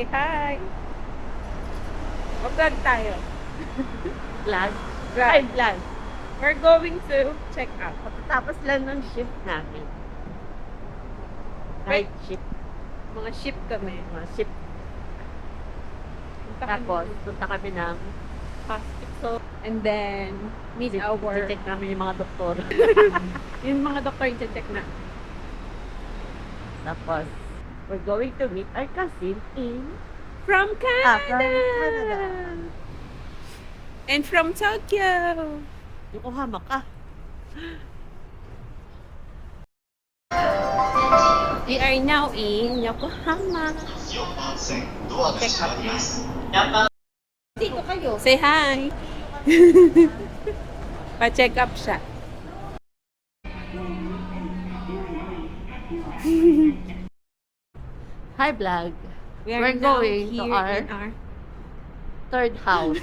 Say hi. Mag-vlog tayo. Vlog? Vlog. Ay, vlog. We're going to check out. Tapos lang ng shift namin. Night shift. Mga ship kami. Mga shift. Punta Tapos, kami punta kami ng hospital. And then, meet our... check namin yung mga doktor. Yung mga doktor yung check na. Tapos, we're going to meet our cousin in From Canada! from Canada. And from Tokyo! Yokohama ka. We are now in Yokohama. Check up. Dito kayo. Say hi! Pa-check up siya. Hi, vlog. We We're now going to here our in third house.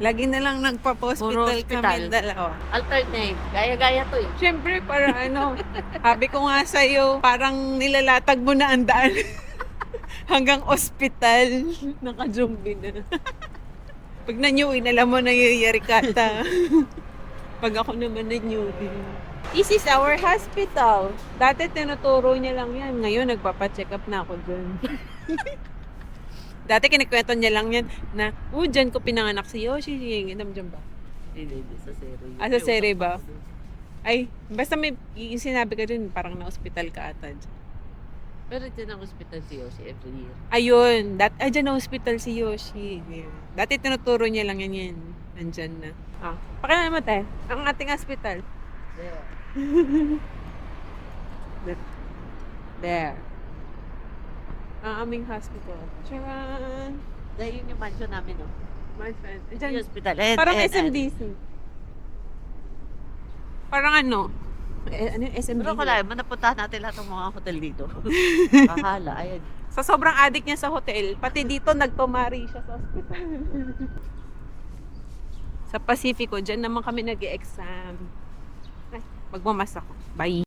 Lagi na lang Puro nagpa-hospital hospital. kami dalawa. Alternate. Gaya-gaya to eh. Siyempre, para ano, sabi ko nga sa'yo, parang nilalatag mo na ang daan. Hanggang ospital. Naka-zombie na. Pag na-newin, alam mo na yung yarikata. Pag ako naman na-newin. This is our hospital. Dati tinuturo niya lang yan. Ngayon, nagpapacheck up na ako dun. Dati kinikwento niya lang yan na, dyan ko pinanganak si Yoshi. Inam dyan ba? Hindi, sa serie. Sa serie ba? Ay, basta may yung sinabi ka dun, parang na-hospital ka ata dyan. Pero dyan ang hospital si Yoshi every year. Ayun, dyan na hospital si Yoshi. Yeah. Dati tinuturo niya lang yan. Nandyan na. Pakilala mo tayo, ang ating hospital. There. Ang aming hospital. Charan! Dahil yun yung mansion namin, no? My friend. Yung Dyan, hospital. parang SMDC. Parang ano? Ano yung SMDC? Pero kala mo, napuntahan natin lahat ng mga hotel dito. Kahala, ayan. Sa sobrang addict niya sa hotel, pati dito nagpamari siya sa hospital. Sa Pacifico, dyan naman kami nag-e-exam. Ay, magmamas ako. Bye!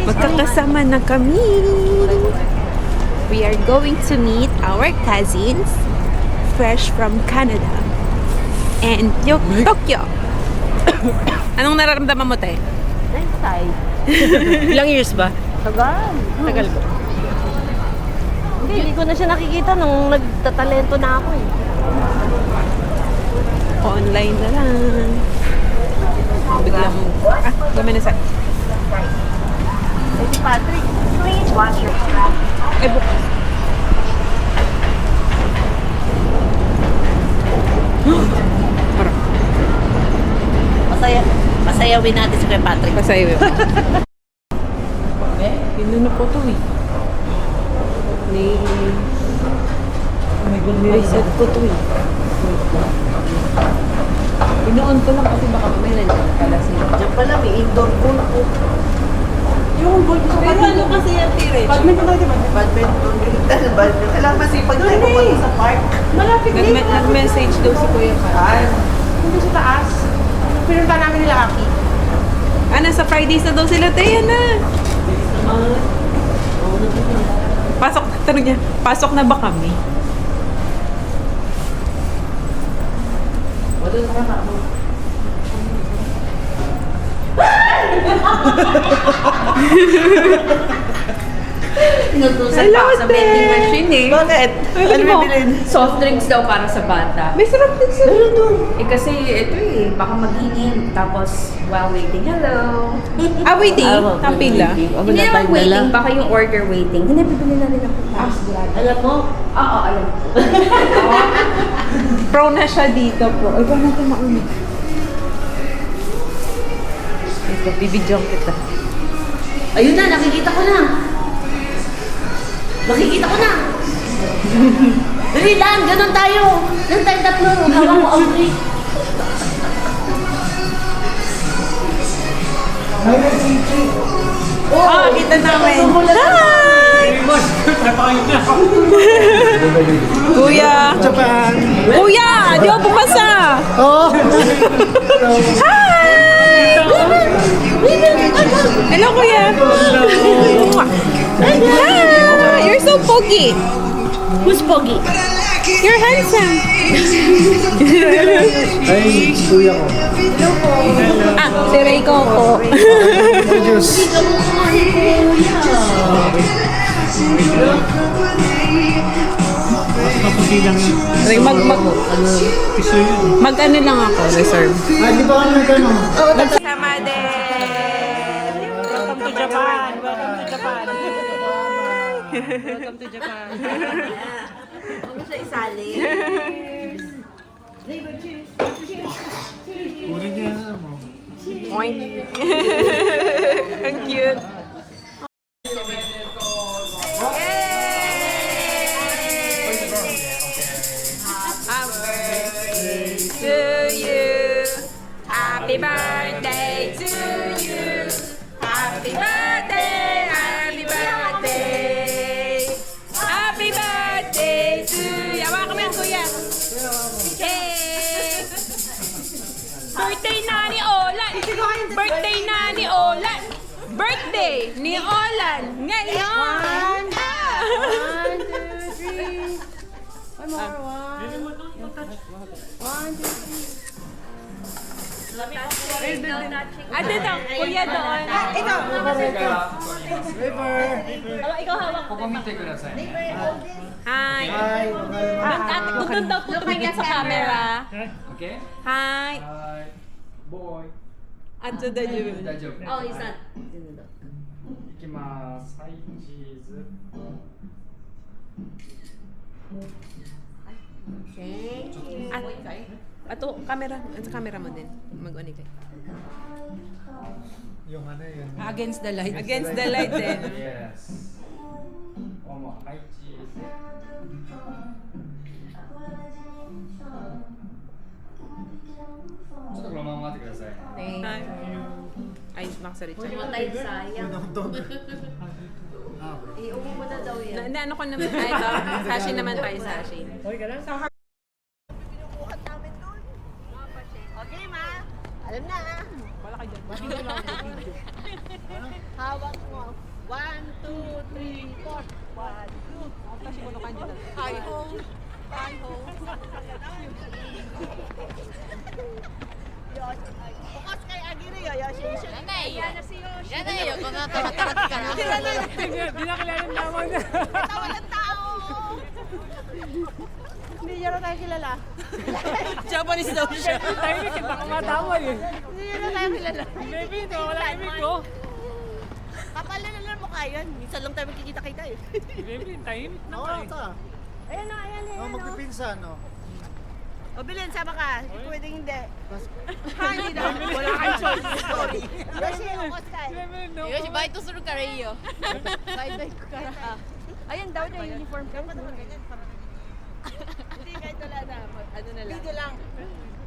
Magkakasama na kami! We are going to meet our cousins fresh from Canada and Tokyo. Anong nararamdaman mo, te? Nice side. Ilang years ba? Tagal. Tagal ba? Hindi ko na siya nakikita nung nagtatalento na ako eh. Online na lang. Biglang, gawin na sa... Eh, si Patrick. Please watch your step. Eh, bukas. Parang, Masayawin natin si Kuya Patrick. pasayo yun. Pinunod ko to eh. Reset ko to eh. Inoon ko lang kasi baka may nandiyan pala siya. Diyan pala, may indoor pool po. Yung gold ko Pero ano kasi yan, Tirich? Badminton tayo, badminton. Badminton. Kailangan masipag tayo pumunta sa park. Malapit Nag-message daw si Kuya Pat. Hindi sa taas. Pinunta namin nila Aki. Nasa Fridays na daw sila, Teya na. Pasok, tanong niya, pasok na ba kami? Wala na ka na. Inutusan pa ako sa vending machine eh. Bakit? Ano mo? bibilin? Soft drinks daw para sa bata. May sarap din sila. Eh kasi ito eh, baka mag-iim. Tapos while waiting, hello. Waiting? Napila? Hindi naman waiting, baka yung order waiting. Hindi, bibili na rin ako. Alam mo? Oo, alam ko. Pro na siya dito, pro. Ay, paano natin maunit? Ito, bibidyon kita. Ayun na, nakikita ko na. Nakikita ko na. Dali lang, ganun tayo. Ganun tayo tatlo. Hawak mo ang break. Kita namin. Hi! Kuya! Kuya! Di ako pumasa! Hi! Hello, Kuya! Hi! You're so Pogi. Who's Pogi? You're handsome. Ay, kuya ko. Ah, si Ray Coco. Introduce. Mas maputi lang yun. Ray, Piso yun. mag-ano lang ako, reserve. Ah, di ba ano gano'n? Sama din. Welcome to Japan. Welcome to Japan. Welcome to Japan. Ano siya isali? Uri niya mo. Oink. Ang cute. Happy birthday to you. Happy birthday, happy birthday. Happy birthday to you. Awa kami ang kuya. Yay! Birthday na ni Olan. Birthday na ni Olan. Birthday ni Olan. Ngayon. Ah, dito. Kuya doon. Ikaw. Ikaw hawak. Hi. Doon daw po tumingin sa camera. Okay? Hi. Hi. Boy. At to the you. 大丈夫。 Oh, is that? いきます。はい、チーズ。 Thank you. Ato, camera. Sa camera mo din. Mag-unig kayo. Yung ano yun. Against the light. Against the light din. Yes. One more. はい、チーズ。ちょっとこのまま待ってください。 Thank Hi. you. Ay, Maxari. Huwag naman tayo sayang. Ah, Iuwi mo na daw yan. Ano ko naman tayo ito? Sashi naman tayo, Sashi. okay ka lang? Okay, ma. Alam na. Wala ka dyan. Hawak mo. 1, 2, 3, 4. 1, 2. Sashi, kuno ka dyan. Hi ho. Hi ho. Bukas kay Agiri, Yoshi. Di na kilala ng tama niya. Walang tao. Hindi niya na tayo kilala. Japanese daw siya. Tahimik kita kumatama eh. Hindi niya na tayo kilala. Baby, ito wala imig ko. Kapal na lang mukha yan. Minsan lang tayo magkikita-kita eh. Baby, tahimik na Oo, ka eh. ito. Ayan o, ayan Oh, magpipinsan, no? O, Bilin, sama ka. Hindi pwedeng hindi. Hindi na. Wala kang choice. Sorry. Yoshi, ukos ka eh. Yoshi,バイトするからいいよ。Bye-bye ko ka. Ayan daw niya uniform ka. Hindi, kahit wala na. Ano na lang. Video lang.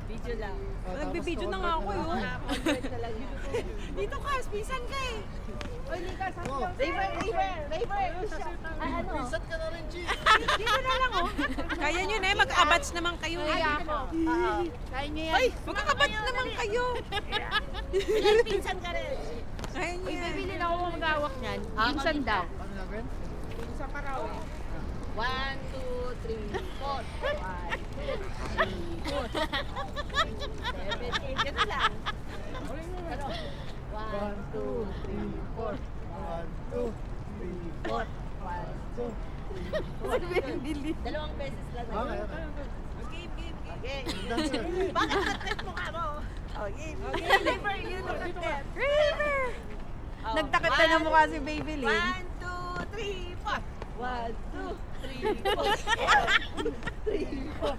Video lang. Nagbibideo na nga ako yun. Content na lang yun. Dito ka, spisan ka eh. Oy, Nika, sabi ko. Raver! Ano? Pinsan ka na rin, G. Dito na lang oh. Kaya nyo na eh, mag-abats naman kayo eh. Kaya niyo yan. Ay, mag-abats naman kayo. Ilan pinsan ka rin? Kaya nyo yan. Bibili na ako magawak niyan. Minsan daw. Ano na gawin? Pinsan ka raw eh. 1, 2, 3, 4. 1, 2, 3, 4. 7, 8. Ganun lang. Ano? 1, 2, 3, 4. 1, 2, 3, 4. 1, 2. Dalawang beses lang. Okay, okay. Okay. Dancer. Bakit na-trip mo ka mo? Oh, game. Okay, River, yun ang na-trip. River! Nagtakip na ng mukha si Baby Lynn. 1, 2, 3, 4. 1, 2, 3, 4. 1, 2, 3, 4. 1,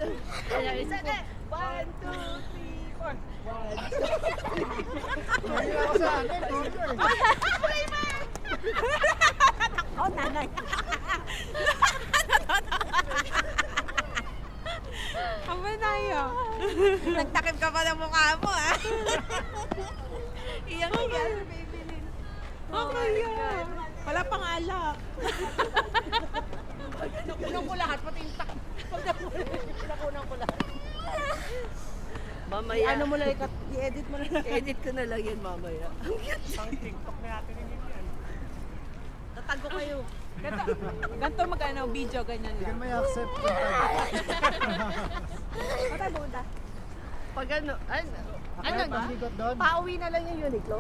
2. Ayan, isa na. 1, 2, 3, 4. 1, 2. Hindi ako sa ano, torture. Play mo! Oh, nanay. Aba tayo. Nagtakip ka pa ng mukha mo ah. Iyan ka yan, Baby Lynn. Okay yan. Wala pang alak. Nakunan ko lahat, pati yung takip. Nakunan ko lahat. Mamaya. Ano mo lang, i-edit mo lang. Edit ko na lang yan mamaya. Pang TikTok na natin yung yan. Tatago kayo. Ganto mag-ano, video, ganyan Hindi ka lang. may accept. Pag ano ba? Pag-ikot doon. Pauwi na lang yung Uniqlo.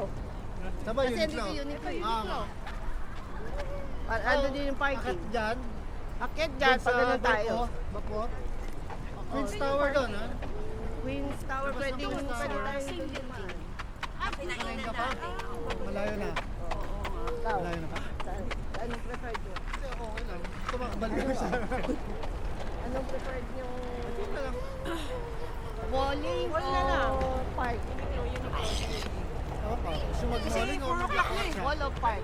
Sabay Kasi yun hindi ko lang. Uniqlo. Ah, Ano din yung akit parking? dyan. Akit dyan, pag ano tayo. Bapo. Queen's Tower doon, ha? Queen's Tower, Labas ng pwedeng Queen's pwede Tower. tayo dito dumaan. Sakayin ka pa? Malayo na. Ikaw, Malayo na pa. anong preferred nyo? Kasi okay lang. Tumakbal ka sa Anong preferred nyo? Ito lang. Bowling o park? Ako pa. Gusto mag-bowling o mag-laksa? Wall of park.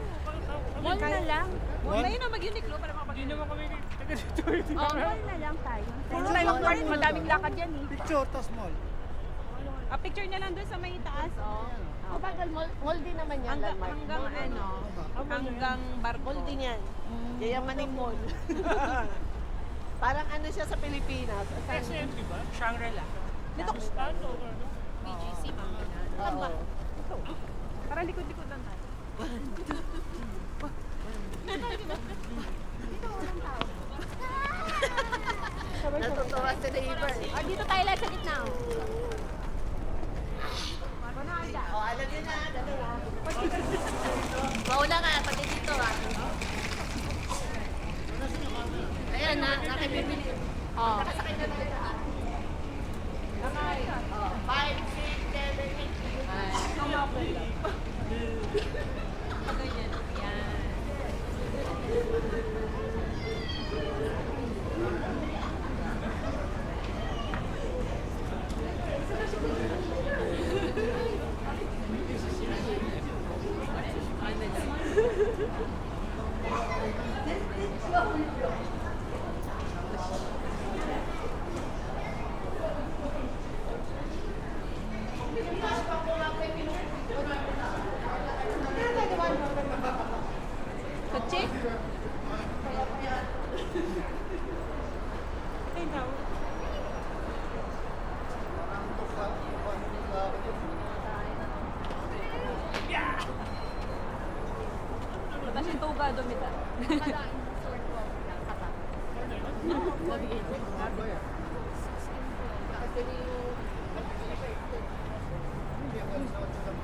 Mall na lang. Mall? Ayun na, mag-Uniqlo para Hindi naman kami taga dito. Oh, mall na lang tayo. Mall Tayo lang. lang, madaming lakad yan eh. Picture, tas mall. picture niya lang doon sa may taas, oh. O bagal, mall din naman yan, Hanggang, landmark. hanggang ano, hanggang barko. Mall din yan. Yayamaning mall. Parang ano siya sa Pilipinas. SM, di ba? Shangri-La. Dito ko stand over, no? BGC, mama. Oo. Para likod-likod lang tayo. Natutuwa si neighbor. Oh, dito tayo lang sa gitna. Oh. O, alam niyo na, dalawa. Mauna ka, pati dito ah. Ayan na, nakibibili. Oh. Nakasakay na tayo ah. Nakay. 5, 6, 7, 8. Yan. Kotse? Tapos yung tuga dumita. Hindi, ang galing sa otso lang.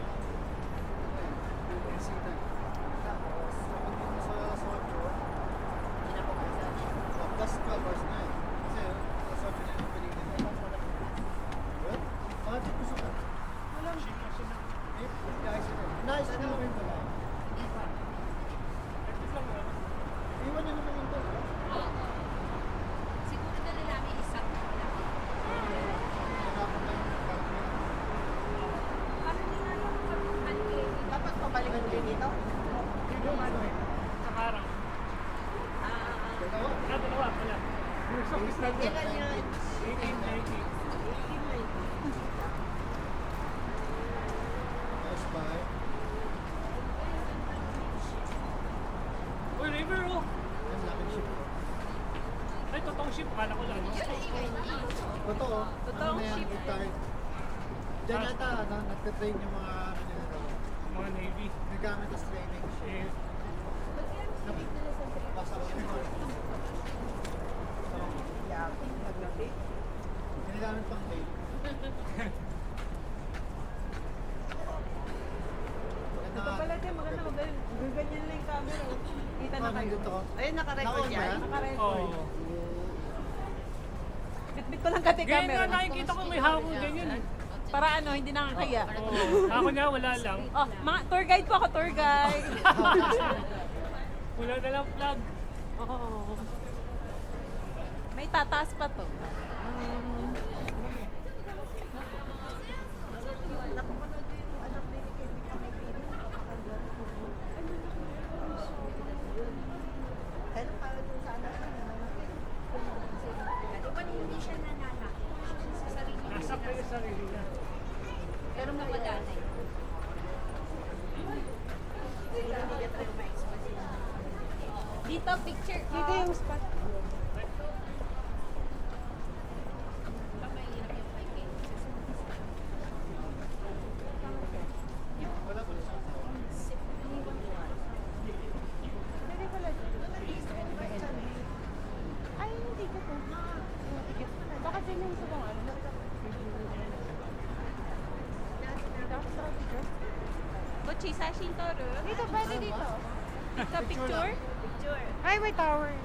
Sita. Tapos, sa otso, plus 12 hours na yun. Kasi, sa otso na yung piling nila. Well, di ko suka. Walang. Nice na naman pala. Iwan niyo naman yung doon. Siguro na namin isang wala. Dapat pabalik din dito. Sa harang. Dalawa pala. Kailan yan? 18, 19. Nice bye. Uy, river, oh. Ang laking ship ko. Ay, totoong ship. Kala ko lang. Totoo. Totoong Ano na yan, ship. retired. Diyan yata, nagtatrain yung mga ano nila daw. Mga Navy. Nagamit as training. Eh, Basta ko yun. Ginagamit pang bait. Ito pala din, maganda magaling. Ganyan lang yung camera. Kita na kayo. Dito ko. Ayun, nakarecord Naka-on ba yan. yan? Naka-record. oh. Bitbit ko lang kati Ganyan camera. nga, nakikita ko may hawak ng ganyan. eh. Para ano, hindi nakakaya. Oh, ako nga, wala lang. Oh, mga tour guide po ako, tour guide. Wala na lang flag. Oo. May tataas pa to. Kailan para dun sa anak niya? Hindi siya nanala. Sa sarili niya. Nasa kayo sarili na. Pero mawala na yun. Dito, picture. Dito yung spot. Wala pa rin siya. Sashin Toru. Dito, pwede dito. Sa picture? Picture. Ay, may tower.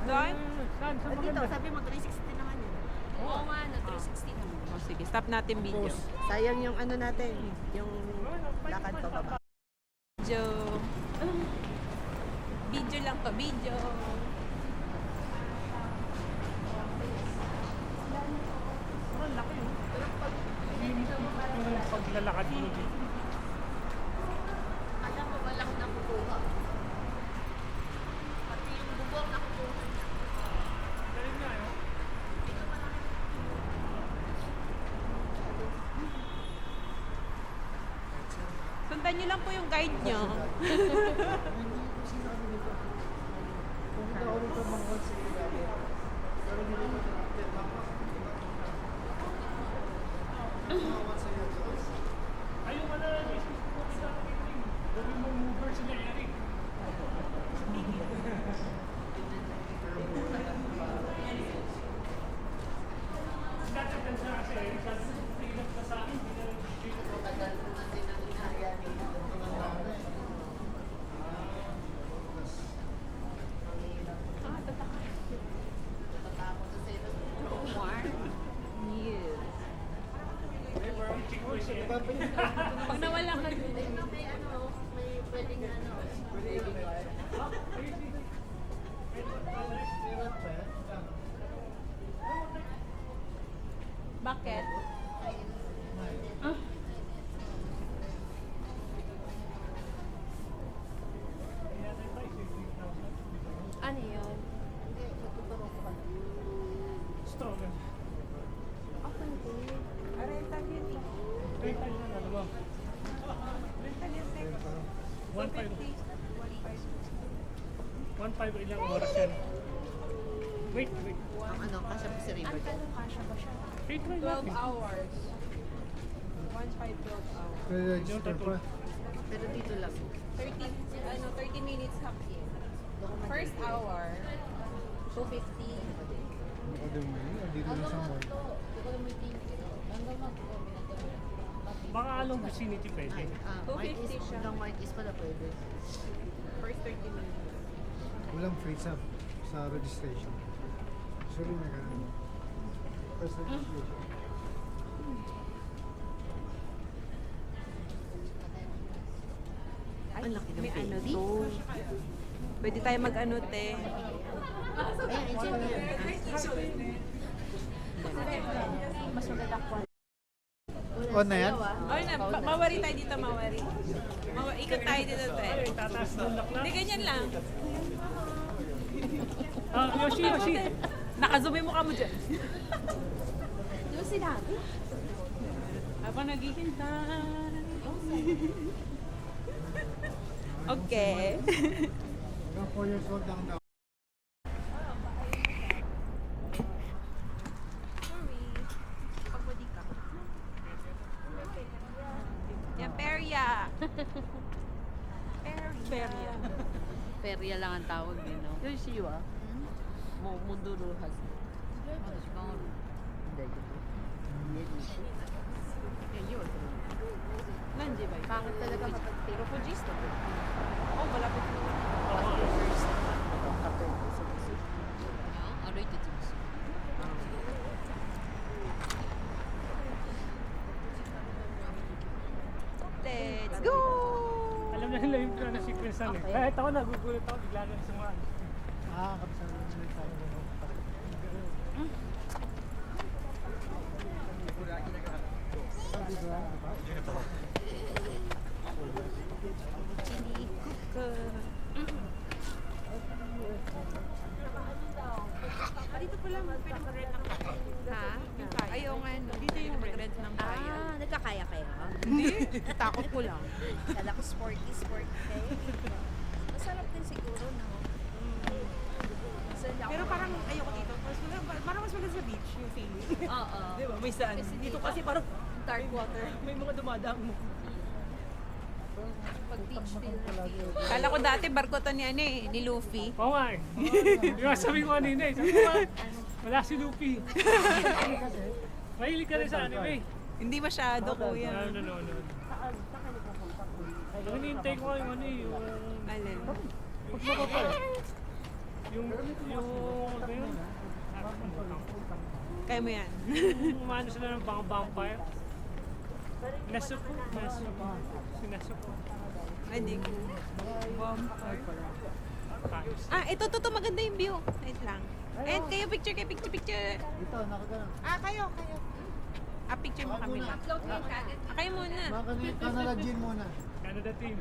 Doon? Dito, sabi mo 360 naman yun. Oo nga, no, 360 naman. O sige, stop natin video. Sayang yung ano natin, yung lakad pa baba. Video. Video lang to, video. Paglalakad mo dito. Alam mo, walang nakukuha. Pati yung bubong nakukuha. Galing nga, no? Sundan nyo lang po yung guide nyo. Pumunta ako rito mga once a year. Pero hindi ko tinatid lang. Mga once a year. Ayun ka na, gawin mo mover sila Eric. Nagkatagal siya kasi Eric, tingnan ka sa akin, hindi na rin dito. Yes. Chick boy siya eh. Pag nawala ka, bakit? Ano yun? Stronger. Okay, din. Rental yun eh. Rental na, ano ba? Rental yun, Tek. 1.5 ilang oras yan. Wait. Ang ano, kasya pa si River. Ano kasha ba siya? Wait, try 12 natin. hours. 1.5, 12 hours. Register pa. Pero dito lang. 30 minutes half here. First hour, 250. Dito lang sa mall. Baka along vicinity pwede. Ah, 250 Marquis, siya. hanggang Marquis pala pwede. First 30 minutes. Walang free sa registration. Usually may ganun. First registration. Ang laki ng May ano baby. to. Pwede tayo mag-ano, te. Ayan, enjoy yan. Mas maganda ko. On na yan? Ay na, mawari tayo dito, mawari. Ikot tayo dito, te. Ay, tataas ng lakla. Hindi, ganyan lang. Ah, Yoshi. Nakazoom yung mukha mo dyan. Di ba sinabi? Habang naghihintay. Okay. Hanggang 4 years old lang daw. Yan, perya. Perya. Perya lang ang tawag yun, no? Yung siwa. Munduruhas. Nandiyo ba? Pangit talaga kapag Refugees to. Oh, malapit mo. Aroy to tips. Let's go! Alam na nila yung na sequence na eh. Kahit ako nagugulat ako, bigla na sumaan. Kapsang ulit tayo. Dito pala, pwede mag-rent ng kaya. Ha? Ayaw nga, no? Dito yung mag-rent ng kaya. Ah, nagkakaya kayo? Hindi, takot ko lang. Kala ko sporty kayo. Masarap din siguro, no? Pero parang ayoko dito. Parang mas maganda sa beach yung feeling. Oo. Di ba? May sand. Dito kasi parang Dark water. may mga dumadang mo. Pag beach feel. Kala ko dati barko to ni ano eh, ni Luffy. Oo nga eh. Yung sabi ko kanina eh. Sabi ko, wala si Luffy. Mahilig ka rin sa anime. Hindi masyado, kuya. No. Ang hinihintay ko yung ano eh, yung... Alin? Yung... Ano yun? Kaya mo yan. Yung umano sila ng vampire. Nasuko. Sinasuko. Ay, di ko. Times. Ah, ito, maganda yung view. Wait lang. And kayo, picture. Dito, nakagana. Kayo. Ah, picture mo kami lang. Ah, kayo muna. Canada Gin muna. Canada team.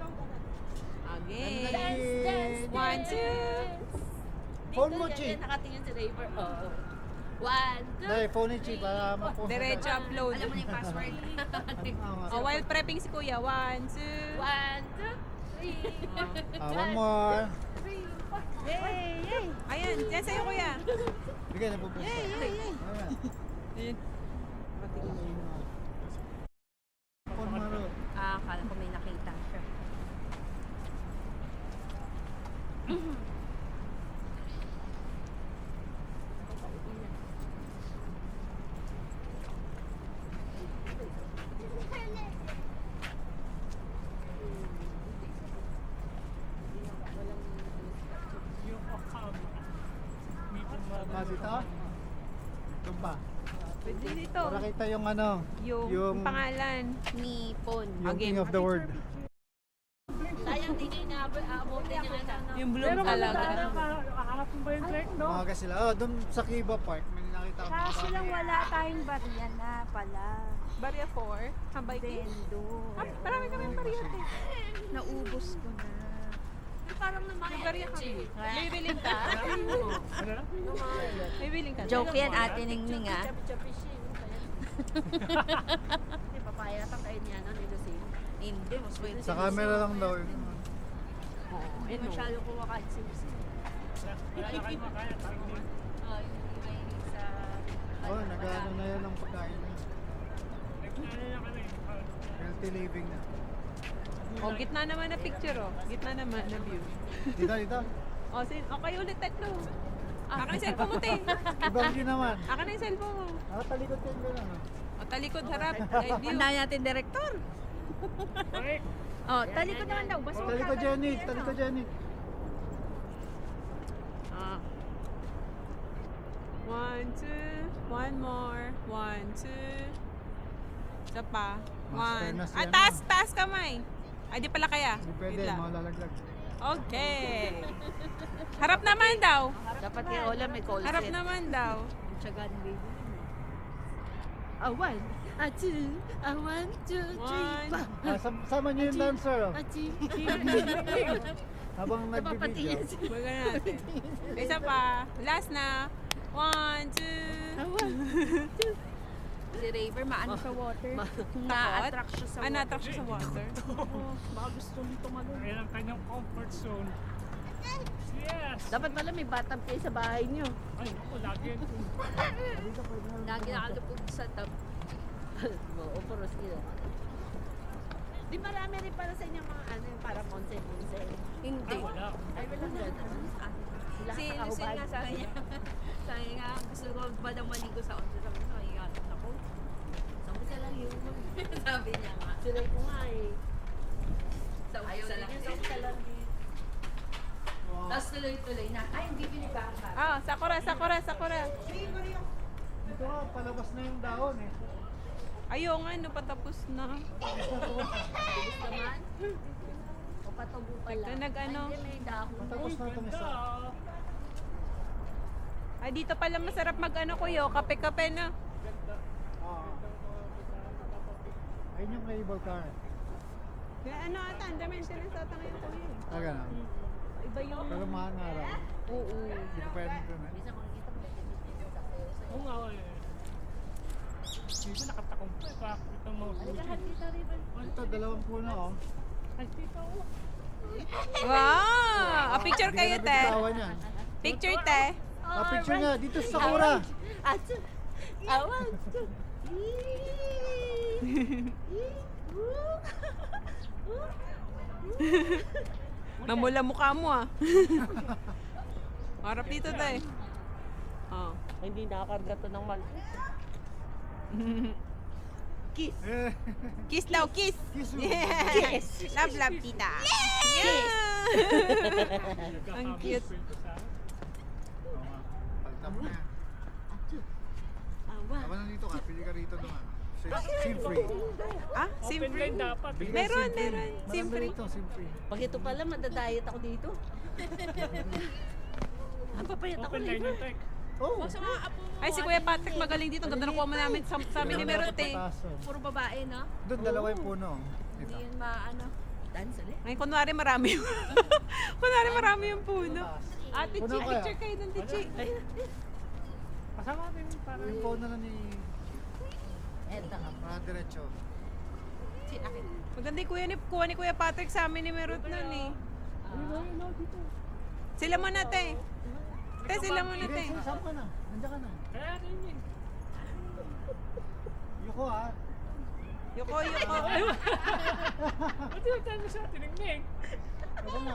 Okay. Gin. 1, 2. Phone mo, Chi. Nakatingin si Raver. Oh. 1, 2, Dahil, phone ni Chi para mapost. Diretso upload. Alam mo na yung password. Oh, while prepping si Kuya. 1, 2. 1, 2, 3. One more. Yay! Ayan, yan sa'yo, Kuya. Bigay na pupunta. Ayan. Phone maro. Ah, akala ko may nakita siya. Yung Okam. Dito? Doon ba? Pwede dito. Para kita yung ano. Yung pangalan. Nipon. Yung King of the World. Sayang din yung aabotin niya na. Yung bloom Pero talaga. kahapon ba yung trek, no? Umaga sila. Oh, doon sa Kiba Park. May nakita ko. Kaso lang wala tayong barya na pala. Barya 4. Hambay Dendo. Ah, marami kami bariyate. Naubos ko na. Parang naman Barya kami. May biling ka? Ano na? May biling ka? Joke yan, Ate Ningning ah. Chapi-chapi siya. Hindi, papaya pa kayo niya, no? Nito si. Hindi, mas pwede. Sa camera lang daw. Hindi masyado kumakain si Lucy. Wala na kayo makaya. Parang hindi. Hindi mahilig sa... Oh, nag-ano na yan ang pagkain na. Nag-ano na kami. Healthy living na. Oh, gitna naman na picture, oh. Gitna naman na view. Dito. Oh, kayo ulit tatlo. Akin yung cellphone mo, te. Ibang view naman. Akin na yung cellphone mo. Nakatalikod kayo ba lang? O, talikod, harap. Live view. Handa natin, Director. Correct. Oh, talikod naman daw. Basta Talikod Janet. Talikod Janet. Ah. 1, 2. One more. 1, 2. Isa pa. Master 1. na si Ah, ano. taas kamay. Ay, di pala kaya. Hindi pwede, Wait lang. malalaglag. Okay. Harap naman daw. dapat kay Ola may call Harap set. naman daw. Tsagan, baby. Ah, 1, 2, 1, 2, 3, 1. Sama niyo yung dancer. Oh. 4. Habang nagbibideo. Baga natin. Isa pa. Last na. 1, 2. Si Raver, maano sa water. Na-attract siya sa water. Na-attract siya sa water. Baka gusto nito tumalon. Ayan ang kanyang comfort zone. Yes! Dapat pala may bathtub kayo sa bahay niyo. Ay, naku, lagi yan. Lagi nakalupog sa tab. Oo, puros nila. Di marami rin para sa inyo mga ano, yung para monse-monse. Hindi. Wala. Ay, walang gano'n. Sila Si Lucille kakahubad. nga sabi niya. Sabi nga, gusto ko ba daw maligo sa onse? Sabi ko, ay, ako. Sabi sa lang yun. Sabi niya nga. Sila ko nga eh. Sa onse lang. Sa umpisa lang eh. Tapos tuloy-tuloy na. Ay, hindi binibaka. Ah, sakura. Dito nga, palabas na yung dahon eh. Ayaw nga, no, patapos na. Bilis naman. O patubo pa Ito lang. nag-ano. Ay, hindi, may dahon. Matapos na itong isa. Ay, dito pala masarap mag-ano, kuyo. Kape-kape na. Ayun yung cable car. Kaya ano ata, ang dami yung sinasata ngayon, kuyo. Ah, ganun. Iba yung... Pero mahal nga raw. Oo. Hindi ko pwede ito na. Bisa kung kita mo, may sa kayo. Oo nga, eh. Dito nakatakong pa, eh. Pakakita mo. Lahat dito, River. Ito, 2 puno oh. Ay, tita, oh. Wow! A picture Hindi kayo, na te. bitawan yan. Picture, te. Ah, picture nga, dito sa Sakura. Awan. Namula mukha mo, ah. Harap dito, te. Oh. Hindi nakakarga to ng mal. Kiss. Eh, Kiss daw, kiss. kiss mo. Kiss. Love, love, tita. Yeah! Ang cute. Oo nga. Palitan mo na yan. Awa. Habang nandito ka, pili ka rito naman. Sim free. Ah, Open simple. line dapat. Bigay Meron, sim free. meron. Sim Marami free. rito, sim free. Pag ito pala, madadayet ako dito. Ang papayat ako Open line dito. yung tech. Oh! Ay, si Kuya Patrick magaling dito. Ang ganda ng kuha namin sa amin ni Meron, te. Puro babae, no? Doon, dalawa yung puno. Hindi Dito. yun maano. Dance ulit. Ngayon, kunwari marami yung... kunwari marami yung puno. Ate Puno Chi, kaya? picture kayo ng Tichi. Kasama natin para Yung puno na ni... Eto. Para diretso. Maganda yung kuha ni Kuya Patrick sa amin ni Meron nun eh. Sila mo na, te. Te, sila mo na, te. Sige, saan ka na? Nandiyan ka na. kaya rin yun. Yuko ha. Yuko, yuko. Ba't yung tayo mo sa tinignig? Ako na.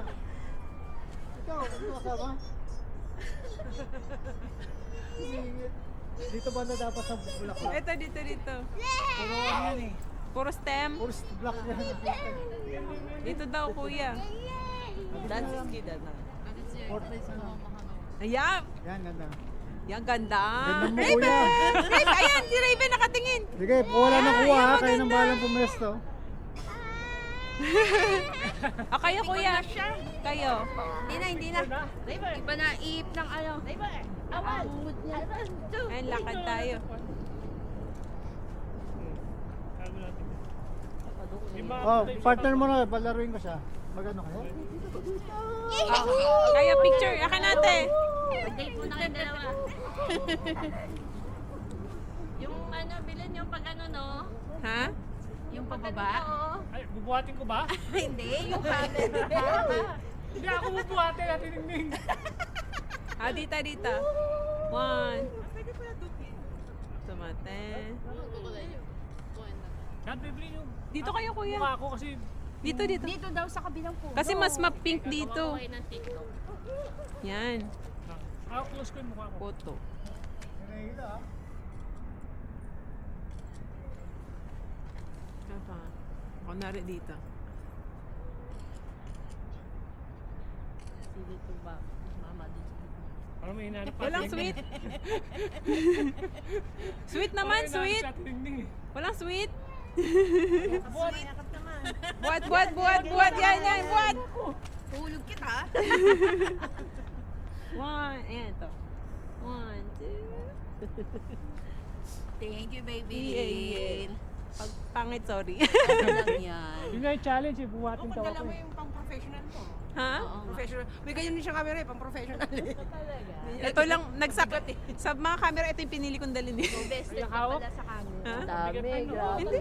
Ikaw, ano kasama? Dito ba na dapat sa bulaklak? Ito, dito. Puro ano yan eh. Puro stem. Puro black yan. Dito daw, kuya. Dance is kid na. Portrait na lang. Ayan. Yan, ganda. Yan, ganda. Ganda mo, Raven! kuya. Raven! Ayan, si Raven nakatingin. Sige, wala na kuha ha. Ayan, Kayo nang maganda. balang pumesto. Ah, kayo, kuya. Kayo. Hindi na. Iba na iip ng ano. Ang mood niya. Ayan, lakad tayo. Kaya natin. Yung mga Oh, tayo sa partner mo na, palaruin ko siya. Magano kayo? Oh, kayo, picture. Akan natin. Mag-date muna kayong dalawa. Yung ano, bilhin yung pag ano, no? Ha? Yung pababa. Oo. Ay, bubuhatin ko ba? Hindi, yung camera. Hindi ako bubuhatin at tinignig. Ah, dita. One. Tumate. Kahit bibili yung Dito kayo, kuya. mukha ko kasi Dito. Dito daw sa kabilang puno. Kasi mas ma-pink dito. Okay ng TikTok. Yan. close ko yung mukha ko. Photo. Hinahila ha. Apa? Ako nari dito. Sili to ba? Mama dito. Parang may hinanap pa. Walang sweet. Sweet naman, sweet. Walang sweet. Buat. Yan, buat. Hulog kita. One. Ayan to. 1, 2. Thank you, baby. Yeah. Pag pangit, sorry. Ano lang yan. Yun nga yung challenge eh, buhatin daw ako. yung pang-professional ko. Ha? Professional. May ganyan din siya camera eh, pang-professional eh. Ito lang, sa mga camera, ito yung pinili kong dalhin eh. Bested ka hawak? pala sa camera. Ha? Dami, grabe. Hindi.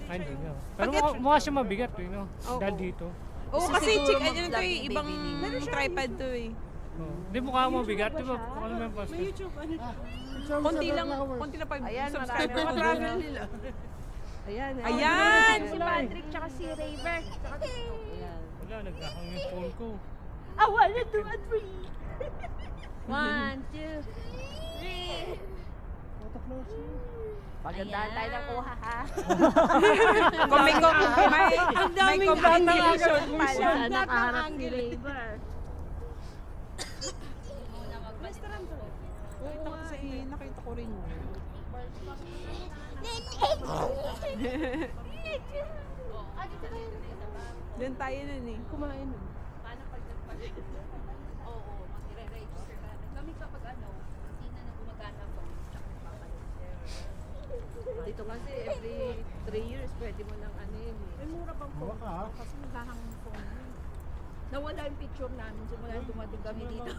Ay, hindi nga. Pero mukha siya mabigat eh, no? Oo. Dahil dito. Oo, Kasi kasi siguro chick, ano to mag-vlog eh, yung ibang baby ni- tripod to eh. Oo. Hindi mukha mo mabigat, di ba? Kung ano yung post. Konti lang pag Ayan, subscriber marami. ko Travel doon. nila. Ayan. Ayan! Si Patrick tsaka si Raver. Ayan. Wala, naghahang yung phone ko. I wanna do a three. 1, 2, 3. Pagandahan tayo ng kuha ha. Kung may combination pala. Nakaharap si Raver. Oo nga eh, nakita ko rin yun. Doon tayo nun eh. Kumain. Paano pag nagpag- Oo, magre-register ka. Kami kapag ano, hindi na gumagana phone, tsaka nagpapalit. Dito kasi every 3 years pwede mo nang ano yun eh. Mura bang Huwag ka ha. Kasi maghahang phone yun. Nawala yung picture namin simula dumating kami dito.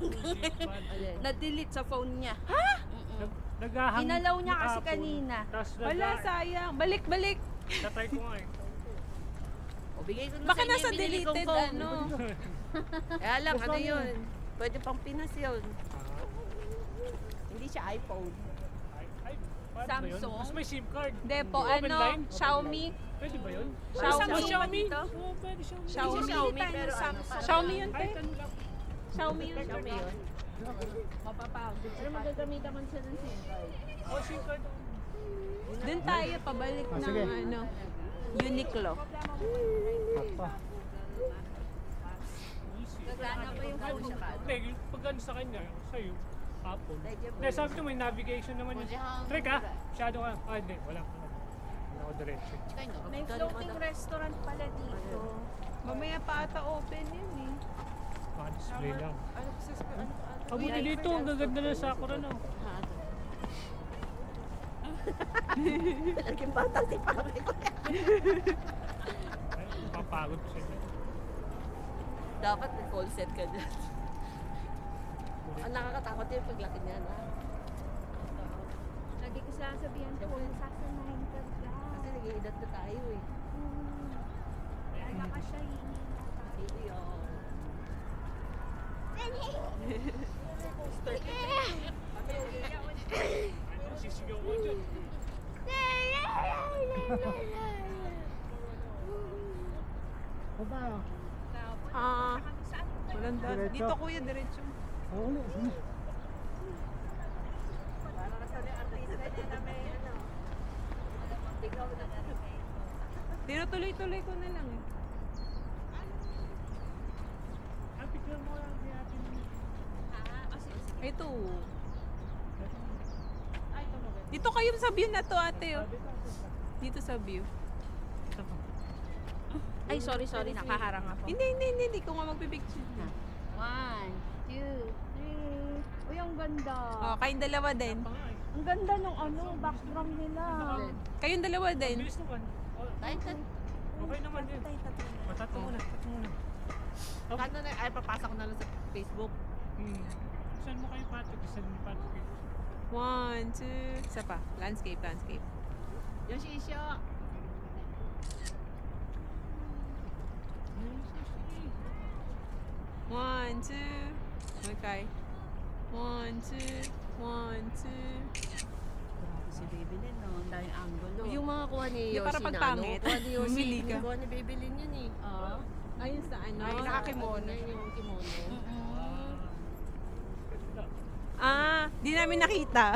Alin? Na-delete sa phone niya. Naghahang Inalaw niya yung kasi hapon. kanina. Tapos Wala, sayang. Balik. Tatry ko nga eh. O bigay ko na Baka sa inyo nasa yung binili kong deleted phone. ano. Kaya lang, ano yun? Pwede pang Pinas yun. Hindi siya iPhone. Ay, paano ba yun? Samsung? Mas may SIM card. Hindi po, Open ano, line? Xiaomi. Pwede ba yun? Xiaomi. Xiaomi? dito? Oo, pwede Xiaomi. Xiaomi. Xiaomi, pero ano, Xiaomi yun, te. Kahit ano lang. Xiaomi yun. Xiaomi yun. Mapapagod. Pero magagamit naman siya ng SIM card. Oh, SIM card. Doon tayo, pabalik ng sige. Uniqlo. Apa. Gagana pa yung phone siya. Hindi, pag ano sa kanya, sa'yo, hapon. Hindi, sabi ko may navigation naman yun. Trek ha? Masyado ka. Ah, hindi, wala. Hindi ako diretso. May floating restaurant pala dito. Mamaya pa ata open yun eh. Baka display lang. Kabuti dito, ang gaganda ng sakura no. Laging bata si pare ko. Ay, mapapagod ko sa'yo. Dapat may call set ka dyan. Ang nakakatakot yung paglaki niya na. Lagi ko sila sabihan ko, sasanayin ka dyan. Kasi nag-iedad na tayo eh. Lagi ka siya hingin na tayo. Iyo. Ano, sisigaw ko dyan. Baba. Ah, walang daan. Diretso. Dito kuya, diretso. Oo, sige. Parang kasi yung artista niya na may ano. Ikaw na ano. Tinutuloy-tuloy ko na lang eh. Ah, picture mo lang si atin. Ito. Dito kayo sa view na to, ate. Oh. Dito sa view. Ay, sorry, nakaharang ako. Hindi ko nga magpipicture. 1, 2, 3. Uy, ang ganda. Oh, kayong dalawa din. Ang ganda nung background nila. Kayong dalawa din. Bilis naman. Oh, okay naman yun. Matato muna, tato muna. Kano na, ay papasok ko na lang sa Facebook. Saan mo kayo Patrick? Saan mo Patrick? 1, 2. Isa pa. Landscape. Yung sisyo. One, two. Okay. 1, 2. 1, 2. Si Baby Lin, no? Ang daming angulo. Yung mga kuha ni Hindi, Yoshi para pagpangit. Kuha ni Yoshi. Bumili ka. Kuha ni Baby Lin yun eh. Oo. Ayun sa ano? Ay, nakakimono. Yung kimono. Di namin nakita.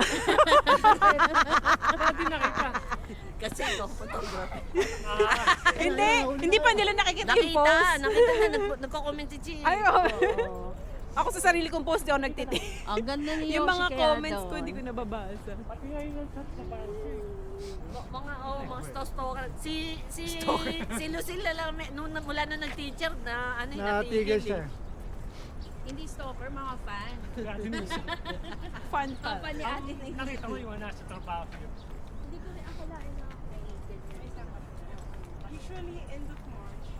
Hindi nakita. Kasi ito, photography. Hindi pa nila nakikita yung post. Nakita na. Nagko-comment si Chi. Ay, oo. Oo. Ako sa sarili kong post, di ako nagtiti. Ang ganda ni Yoshi Yung mga kaya comments ko, doon. hindi ko nababasa. Pati nga yung chat sa Patrick. Mga stalker. Si Lucille na lang, mula na nag-teacher na, ano yun, Natigil siya. Hindi stalker, mga fan. Grabe news. Fun pa. Papa ni ate na yun. Nakita ko yung nasa trabaho yun. Hindi ko rin akalain na created. Usually end of March.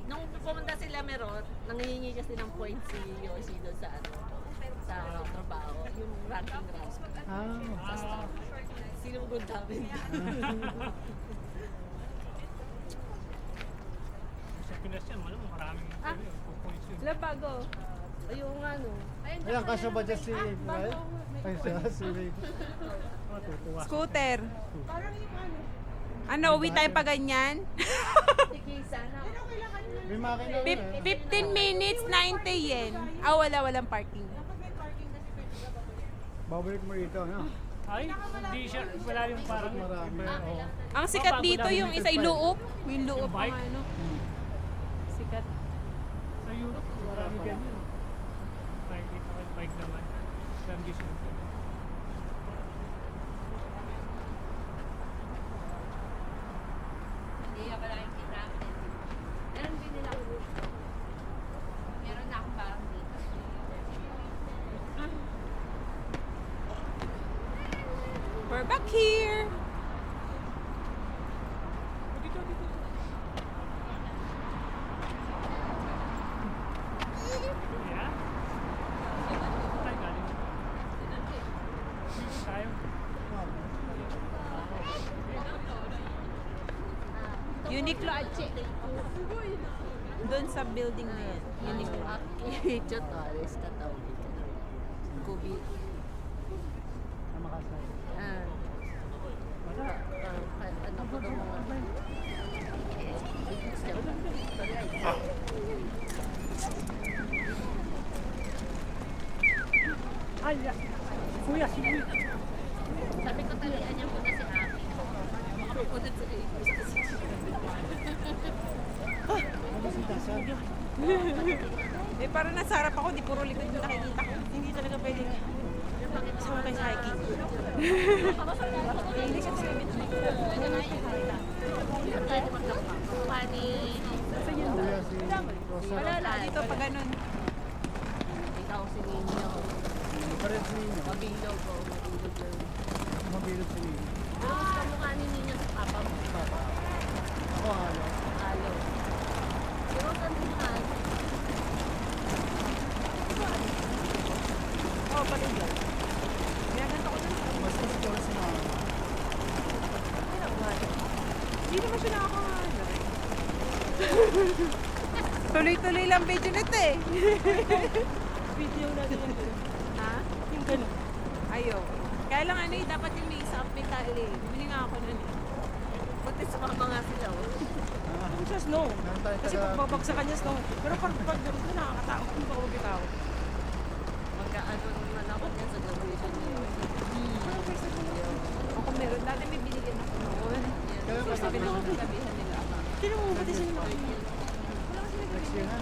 Nung pumunta sila Merot, nangihingi kasi ng points si Yoshi doon sa sa trabaho. Yung ranking round. Ah. Sinugod namin. Sa Pinas yan, maraming points yun. Wala bago. Ayun nga no. Ayan, kasya ba dyan si Miguel? Ay, siya, si Miguel. Matutuwa. Scooter. Ano, uwi tayo pa ganyan? Tigisa na. May makina na eh. 15 minutes, 90 yen. Walang parking. Babalik mo rito, no? Ay, hindi siya, wala yung parang Marami. Oo. Ang sikat Bago dito lang yung yung isa iluop. Yung luop Yung bike? ang ano. Sikat. Sa Europe, marami ganyan. Nakikita ko yung bike naman. Condition. Hindi ako nakikita. Meron din nila ako. Meron na akong parang dito. We're back here. Dito. Yeah? Tayo galing. Dito tayo. Uniqlo Ache. Doon sa building na yan. Uniqlo. Ito to, alis ka to. Kubi. Makasay. Ano po ng mga... Ay, kuya, si Kuya. Sabi ko talian niya muna si Aki. Ulit sa Eh, parang nasa harap ako, di puro likod yung nakikita ko. Hindi talaga pwede. Sama tayo sa hiking. Wala lang dito pa ganun. Ikaw si Ninyo. Pares ninyo. Mabilog ko. Mabilog lang. Mabilog sa ninyo. Pero mas kamukha ni Ninyo sa papa mo. Ako halo. Halo. Pero saan din ka? Oo, pala dyan. Kaya ganito ko dun. Mas gusto si mama. Hindi naman siya nakakahalo. Tuloy-tuloy lang video nito eh. Video natin yung ganun. Ha? Yung ganun. Ayaw. Kaya lang ano eh, dapat yung may isa may tali. Bumili nga ako nun eh. Buti sa mama nga sila. Oh. Kung sa snow. Meron tayo Kasi taga- pag babagsakan niya snow. Pero pag ganun na nakakatawa. Kung baka magbitaw. Magkaano naman ako niyan sa graduation niyo. Ako meron. Dati may binigyan ako noon. Kaya So, sabi na ako sabihan nila. Sino mo pati sino mo? Next year na.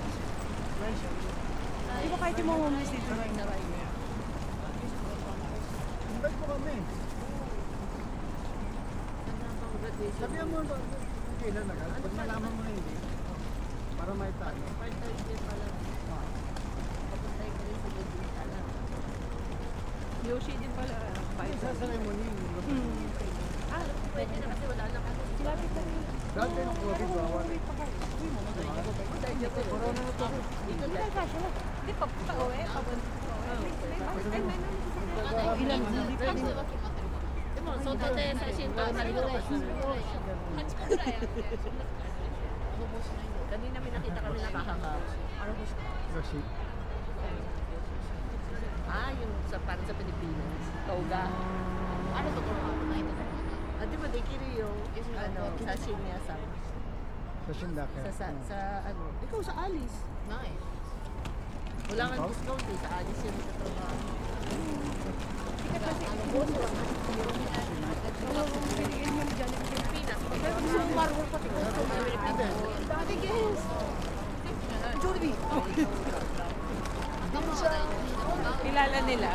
Di ba kahit yung mga homeless dito? Invite mo kami. Sabihan mo ba? Okay na nagal. Pag nalaman mo na hindi. Para may talo. Part-time din pala. Papuntay ko rin sa graduation lang. Yoshi din pala. Ay, sa ceremony. Ah, pwede na kasi wala na kasi. Dati nung COVID, bawal. Corona na to. Dito na. Hindi pa pa uwi. Ilan? Imo, so today sa Shinto, nalito ka sa kanina may nakita kami nakakakaw. Rashid. Ah, yung sa parang sa Pilipinas. Toga. Ano to kung ako na ito? Ah, di ba, de Kirio, ano, sa Shinyasam. Sa Shindaka. Sa ano, ikaw sa Alice. Nice. Wala kang discount eh, sa Alice yun sa trabaho. Pilipinas. Pero sa Marvel pati ko sa Pilipinas. Dati guys. Jollibee. Kilala nila.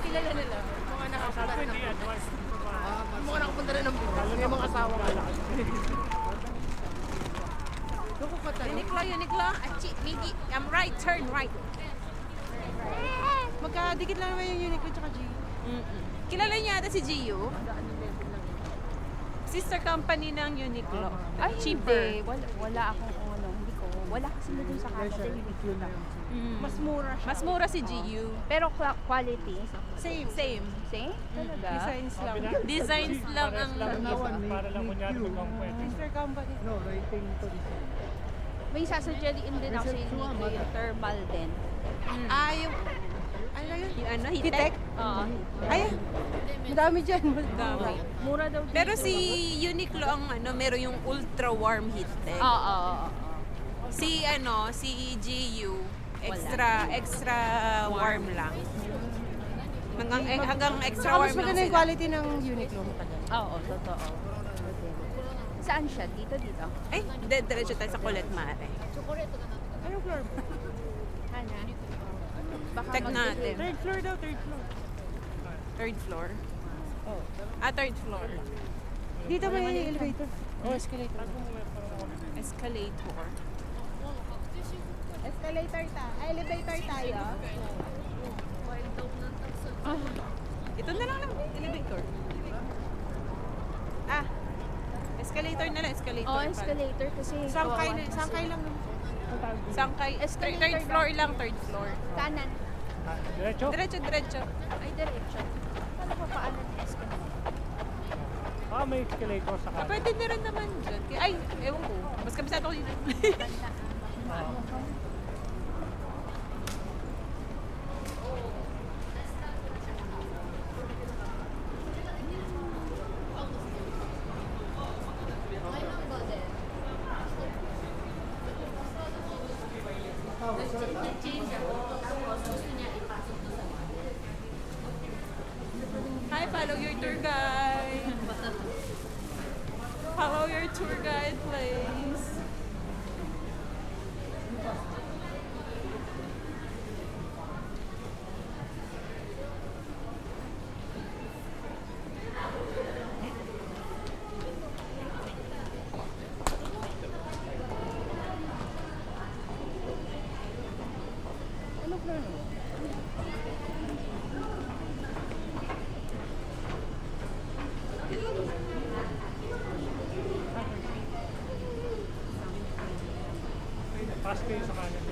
Kilala nila. Mga nakakatawa. Sabi hindi advance. Mga nakapunta rin ng bukas. May mga asawa ka lang. Uniqlo. Migi, I'm right, turn right. Magkadikit lang naman yung Uniqlo tsaka G. Kilala niya ata si Gio? Sister company ng Uniqlo. Ay, cheaper. hindi. Wala akong ano, hindi ko. Wala kasi na dun sa Canada. Uniqlo lang. Mas mura siya. Mas mura si Gio. Pero quality, Same. Same. same? Talaga? Designs lang. Designs lang ang Para lang kunyari magkong Sister company. No, rating to this. May sasagyarin din ako sa Uniqlo, yung thermal din. yung Ano yun? yung ano, Hitek? hitek? Oo. Ay, madami dyan. Dami. Mura daw dito. Pero si Uniqlo ang ano, meron yung ultra warm hitek. Oo. Si GU extra warm lang. Hanggang extra Saka warm mas lang maganda yung sila. quality ng Uniqlo. Oo, totoo. Saan siya? Dito? Ay, diretso tayo sa Kulit Mare. Anong floor ba? Hana? Baka Check natin. Third floor daw, third floor. Third floor. Oh. Third floor. Dito may elevator. Oh, escalator. Escalator. Escalator elevator tayo. Ito na lang elevator. Escalator na lang, escalator. Oh, escalator kasi Sangkay kawawa na, kasi. sangkay lang naman. Sangkay. Escalator Third daw. floor lang, third floor. Kanan. Diretso? Diretso. Ay, diretso. Paano pa paano ng escalator? May escalator sa kanan. Pwede na rin naman dyan. Ay, ewan ko. Mas kabisado ko dito. Hi, follow your tour guide. Follow your tour guide, please. Pass kayo sa kanan.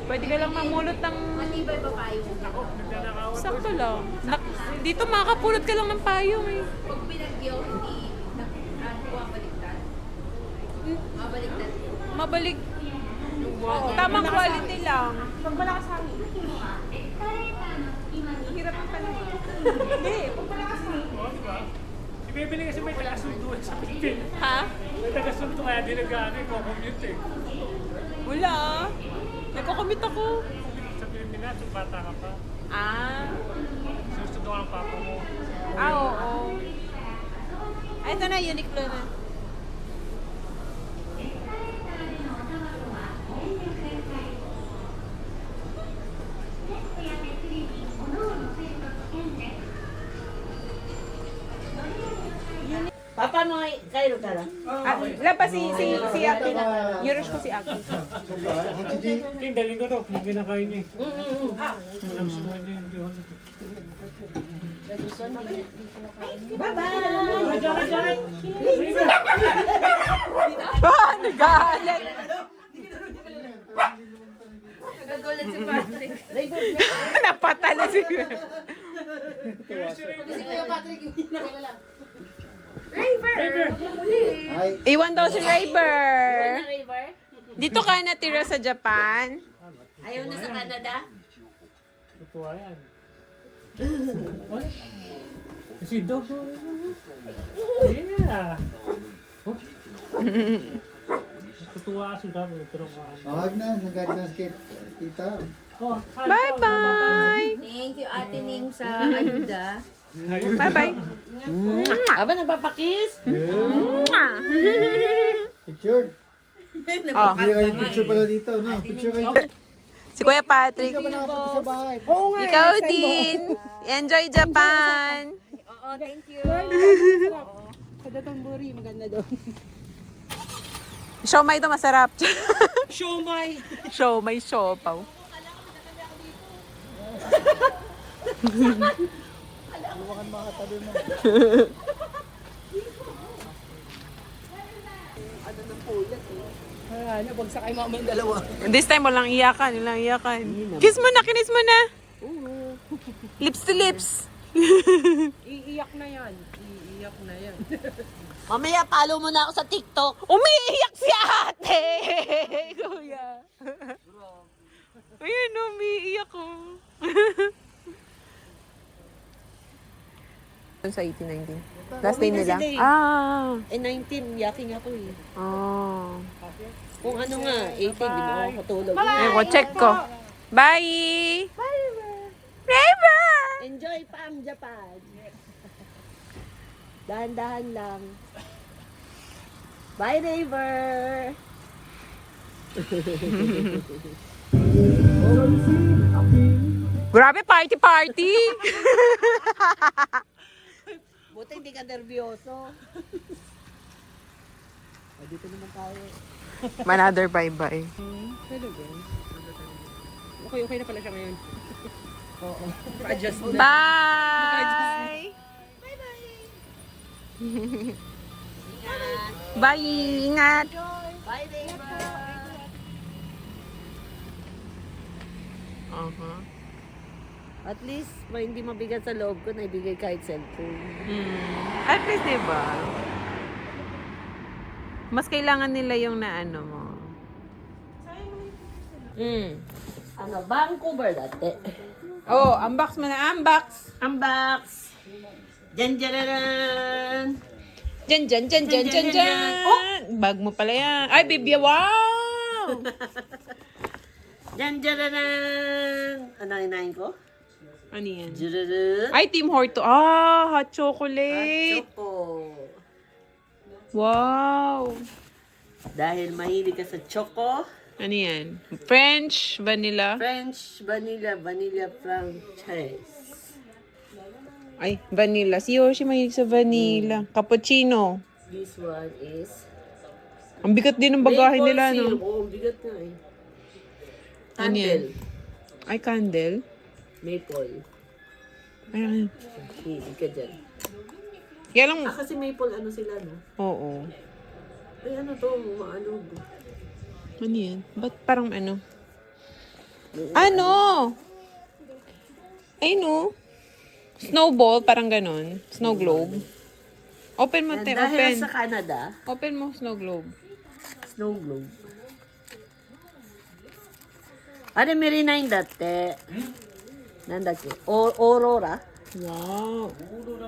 Pwede ka lang mamulot ng... Matibay pa kayo. Nagnanakawan. Sakto lang. Dito makakapulot ka lang ng payong eh. Pag pinagyaw, hindi bumabaliktad. Mabaliktad. Mabalik. Tamang quality lang. Pag malakas hangin. Hirap ang tanong. Hindi, pag malakas hangin. Oo, di ba? Si Bebele kasi may taga-sunduan sa Pitin. Ha? May taga-sundo kaya di nag-ano, commute eh. Wala ah. Nagko-commit ako. Sa Pilipinas, yung bata ka pa. Ah. Sinusundo ka ng papa mo. Ah, oo. Ay, ito na, Uniqlo na. Papa mo kayo ka lang. Wala pa si Aki na. Yurush ko si Aki. King, daling ko to. Yung kinakain niya eh. Ang gusto niya yung diwan. Nagalit. Nagagulat si Patrick. Napatala si Iwan daw si Raver. Dito ka natira sa Japan. Ayaw na sa Canada? Tutuwa yan. Kasi dog. Yeah. Tutuwa kasi dami. Pero Wag na, nagad na si tita. Bye-bye. Thank you, Ate Ning, sa ayuda. Bye-bye. Aba, nagpapakis? Picture. Oh. Hindi kayo picture pala dito, no? Picture kayo. Si Kuya Patrick. Hindi ka pa nakapunta sa bahay. Oo nga. Ikaw din. Enjoy Japan. Oo, thank you. Sa Dotonbori, maganda doon. Siomay ito masarap. Siomay. Siomay, siopaw. Luwakan mga tabi mo. Ano, bagsak kayo mamaya yung dalawa. This time walang iyakan, walang iyakan. Kiss mo na, kinis mo na. Lips to lips. Iiyak na yan. Iiyak na yan. Mamaya, follow mo na ako sa TikTok. Umiiyak si ate! Kuya. Ayun, umiiyak ko. Sa 18-19. Last day nila? Day. Ah. Eh, 19, yaking ako eh. Oh. Kung ano nga, 18, di mo ako katulog. Ayun ko, check ko. Bye! River! Enjoy pa ang Japan. Dahan-dahan lang. Bye, Raver! Grabe, party-party! Buti hindi ka nervyoso. Another bye-bye. Okay na pala siya ngayon. Oo. Pa-adjust na. Bye! Bye! Ingat! Bye, Raver! Uh-huh. At least, may hindi mabigat sa loob ko na ibigay kahit cellphone. At least, diba? Mas kailangan nila yung naano mo. Ano, Vancouver dati. Oh, unbox mo na, unbox! Unbox! Jan-jararan! Dyan, dyan, dyan, dyan, dyan, dyan. Bag mo pala yan. Ay, Bibia, wow! Jan, jararan! Ano inain ko? Ano yan? Jararan! Ay, Tim Horto. Ah, hot chocolate. Choco. Wow. Dahil mahilig ka sa choco, Ano yan? French, vanilla. French vanilla franchise. Ay, vanilla. Si Yoshi mahilig sa vanilla. Cappuccino. This one is Ang bigat din ng bagahe maple nila, syrup. no? Oo, bigat nga eh. Ano yan? Candle. Ay, candle. Maple. Ay, ay. Hilig ka dyan. Kaya lang, Kasi maple ano sila, no? oo. Ay, ano to? Maano? Ano yan? Ba't parang ano? Ano? Ay, no. Snowball, parang ganon. Snow globe. Open mo, And te. dahil Open. sa Canada, Open mo, snow globe. snow globe. Ano meron dati? Nandaki. Aurora. Wow.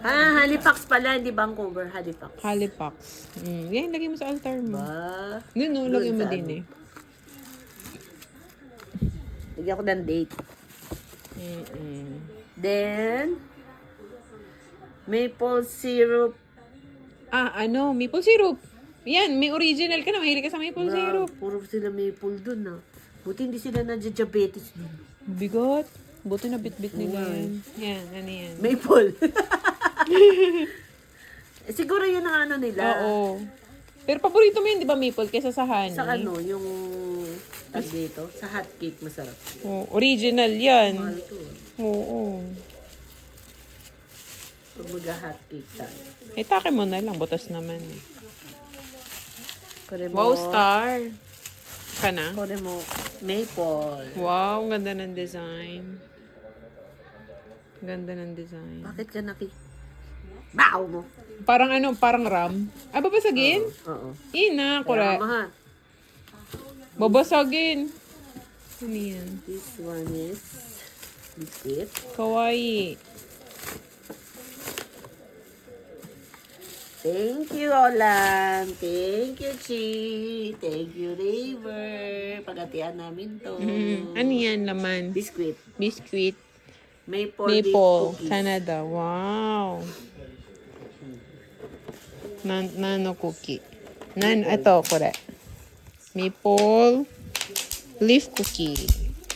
Halifax pala, hindi Vancouver, Halifax. Halifax. Yan, lagay mo sa altar mo. Ba? Yun, no, lagay mo sa din ano? eh. Lagyan ko ng date. Then, maple syrup. Ah, ano? Maple syrup. Yan, may original ka na. Mahilig ka sa maple syrup. Puro sila maple dun, na. Buti hindi sila na-diabetes dun. Bigot. Buti na bit-bit nila yan. Yan, ano yan? Maple. Siguro yun ang ano nila. Oo. Pero paborito mo yun, di ba, maple? Kesa sa honey. Sa ano, yung tag dito, sa hot cake masarap. Oo, original yan. Mahal to. Oo. Pag mag-hot cake tayo. Itake mo na lang. Butas naman eh. Kore mo, Wow, star. Ka na? kore mo, maple. Wow, ang ganda ng design. Ganda ng design. Bakit ka Baw mo. Parang ano, parang ram. Ay, babasagin? Oo. Ina, Kaya kura. mahal. Babasagin. Ano yan? This one is biscuit. Kawaii. Thank you, Olan. Thank you, Chi. Thank you, River. Pagatian namin to. Ano yan laman? Biscuit. Biscuit. Maple, Maple. cookies. Canada. Wow. Nano cookie. Ito, correct. Maple leaf cookie.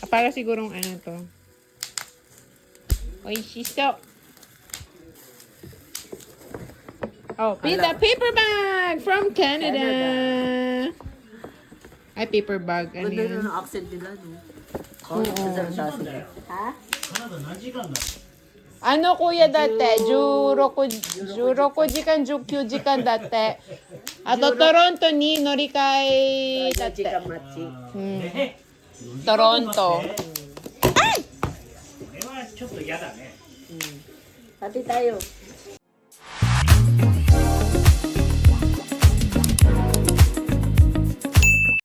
Para sigurong ano to. Oy, shiso. Oh, the paper bag from Canada. Ay, paper bag. Ano Ganda yan? na ng accent nila, no? Oh, masarap siya sila. Ha? Ano kuya date? Juro ko jikan jukyu jikan date. Ato Toronto ni norikai Machi date. ka, machi. Toronto. Pati tayo.